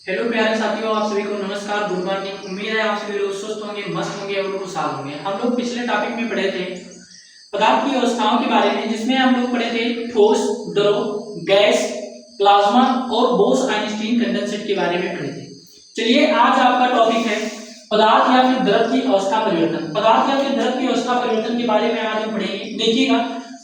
Hello प्यारे साथियों, आप सभी को नमस्कार, गुड मॉर्निंग। उम्मीद है आप सभी लोग स्वस्थ होंगे, मस्त होंगे और खुशहाल होंगे। हम लोग पिछले टॉपिक में पढ़े थे पदार्थ की अवस्थाओं के बारे में, जिसमें हम लोग पढ़े थे ठोस, द्रव, गैस, प्लाज्मा और बोस आइंस्टीन कंडेंसेट के बारे में पढ़े थे। चलिए, आज आपका टॉपिक है पदार्थ या फिर द्रव की अवस्था परिवर्तन। पदार्थ या फिर द्रव की अवस्था परिवर्तन के बारे में आज हम पढ़ेंगे। देखिएगा,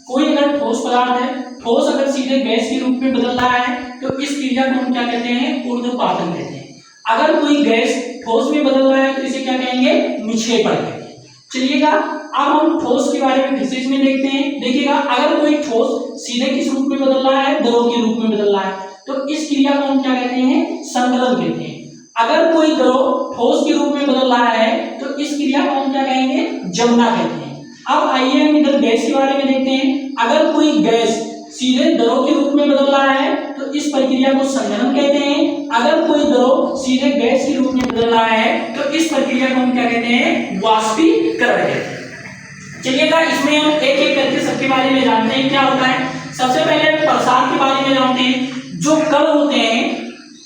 कोई अगर ठोस पदार्थ है, ठोस अगर सीधे गैस के रूप में बदल रहा है तो इस क्रिया को हम क्या कहते हैं? ऊर्ध्वपातन कहते हैं। अगर कोई गैस ठोस में बदल रहा है तो इसे क्या कहेंगे? निक्षेपण कहते हैं। चलिएगा, अब हम ठोस के बारे में फिर से इसमें देखते हैं। देखिएगा, अगर कोई ठोस सीधे किस रूप में बदल रहा है? द्रव के रूप में बदल रहा है, तो इस क्रिया को हम क्या कहते हैं? संगलन कहते हैं। अगर कोई द्रव ठोस के रूप में बदल रहा है तो इस क्रिया को हम क्या कहेंगे? जमना कहते हैं। अब आइए हम इधर गैस के बारे में देखते हैं। अगर कोई गैस सीधे द्रव के रूप में बदल रहा है तो इस प्रक्रिया को संघनन कहते हैं। अगर कोई द्रव सीधे गैस के रूप में बदल रहा है तो इस प्रक्रिया को हम क्या कहते हैं? वाष्पीकरण कहते हैं। चलिएगा, इसमें हम एक एक करके सबके बारे में जानते हैं क्या होता है। सबसे पहले प्रसार के बारे में जानते हैं। जो कण होते हैं,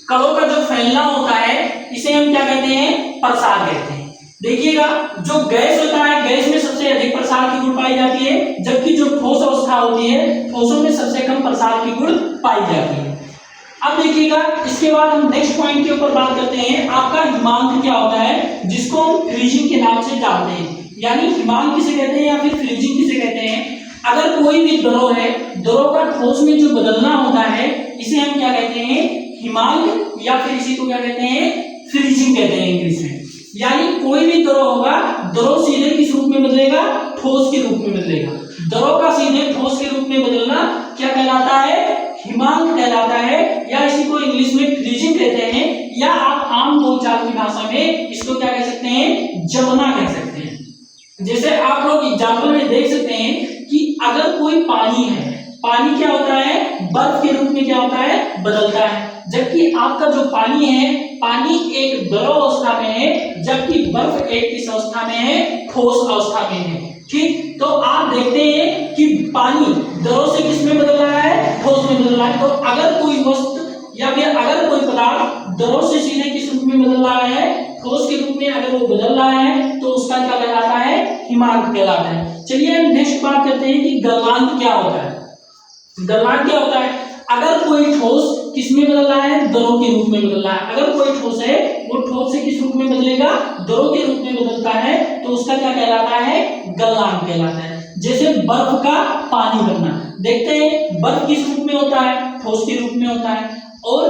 कणों का जो फैलना होता है, इसे हम क्या कहते हैं? प्रसार कहते हैं। देखिएगा, जो गैस होता है, गैस में सबसे अधिक प्रसार की गुण पाई जाती है, जबकि जो ठोस अवस्था होती है, ठोसों में सबसे कम प्रसार की गुण पाई जाती है। अब देखिएगा, इसके बाद हम नेक्स्ट पॉइंट के ऊपर बात करते हैं। आपका हिमांक क्या होता है, जिसको हम फ्रीजिंग के नाम से जानते हैं। यानी हिमांक किसे कहते हैं या फिर फ्रीजिंग किसे कहते हैं? अगर कोई भी द्रव है, द्रव का ठोस में जो बदलना होता है, इसे हम क्या कहते हैं? हिमांक, या फिर इसी को क्या कहते हैं? फ्रीजिंग कहते हैं इंग्लिश में। यानी कोई भी द्रव होगा, द्रव सीधे किस रूप में बदलेगा? ठोस के रूप में बदलेगा। द्रव का सीधे ठोस के रूप में बदलना क्या कहलाता है? हिमांक कहलाता है, या इसी को इंग्लिश में फ्रीजिंग कहते हैं, या आप आम बोलचाल की भाषा में इसको क्या कह सकते हैं? जमना कह सकते हैं। जैसे आप लोग एग्जाम्पल में देख सकते हैं कि अगर कोई पानी है, पानी क्या होता है? बर्फ के रूप में क्या होता है? बदलता है। जबकि आपका जो पानी है, पानी एक द्रव अवस्था में है, जबकि बर्फ एक किस अवस्था में है? ठोस अवस्था में है। ठीक, तो आप देखते हैं कि पानी द्रव से किस में बदल रहा है? ठोस में बदल रहा है। तो अगर कोई वस्तु या फिर अगर कोई पदार्थ द्रव से सीधे किस रूप में बदल रहा है? ठोस के रूप में अगर वो बदल रहा है तो उसका क्या कहलाता है? हिमांक कहलाता है। चलिए नेक्स्ट बात करते हैं कि गलनांक क्या होता है। गलनांक क्या होता है? अगर कोई ठोस किस में बदल रहा है? द्रव के रूप में बदल रहा है। अगर कोई ठोस है, वो ठोस से किस रूप में बदलेगा? द्रव के रूप में बदलता है, तो उसका क्या कहलाता है? गलनांक कहलाता है। जैसे बर्फ का पानी बनना, देखते हैं बर्फ किस रूप में होता है? ठोस के रूप में होता है। और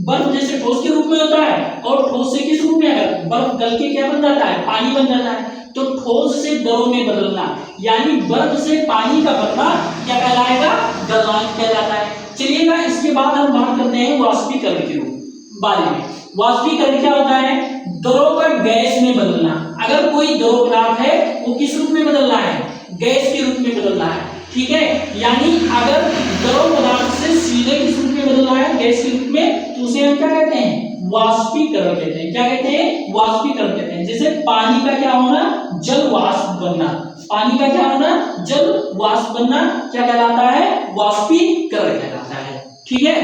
बर्फ जैसे ठोस के रूप में होता है, और ठोस से किस रूप में, अगर बर्फ गल के क्या बन जाता है? पानी बन जाता है। तो ठोस से द्रव में बदलना, यानी बर्फ से पानी का बनना क्या कहलाएगा? गलनांक कहलाता है। चलिएगा, इसके बाद हम बात करते हैं वाष्पीकरण के बारे में। वाष्पीकरण क्या होता है? द्रव का गैस में बदलना। अगर कोई द्रव पदार्थ है, वो किस रूप में बदल रहा है? गैस के रूप में बदल रहा है। ठीक है, यानी अगर द्रव पदार्थ से सीधे किस रूप में बदल रहा है? गैस के रूप में, तो उसे हम क्या कहते हैं? वाष्पीकरण कहते हैं। क्या कहते हैं? वाष्पीकरण कहते हैं। जैसे पानी का क्या होना? जल वाष्प बनना। पानी का क्या होना? जल वाष्प बनना क्या कहलाता है? वाष्पीकरण कहलाता है। ठीक है।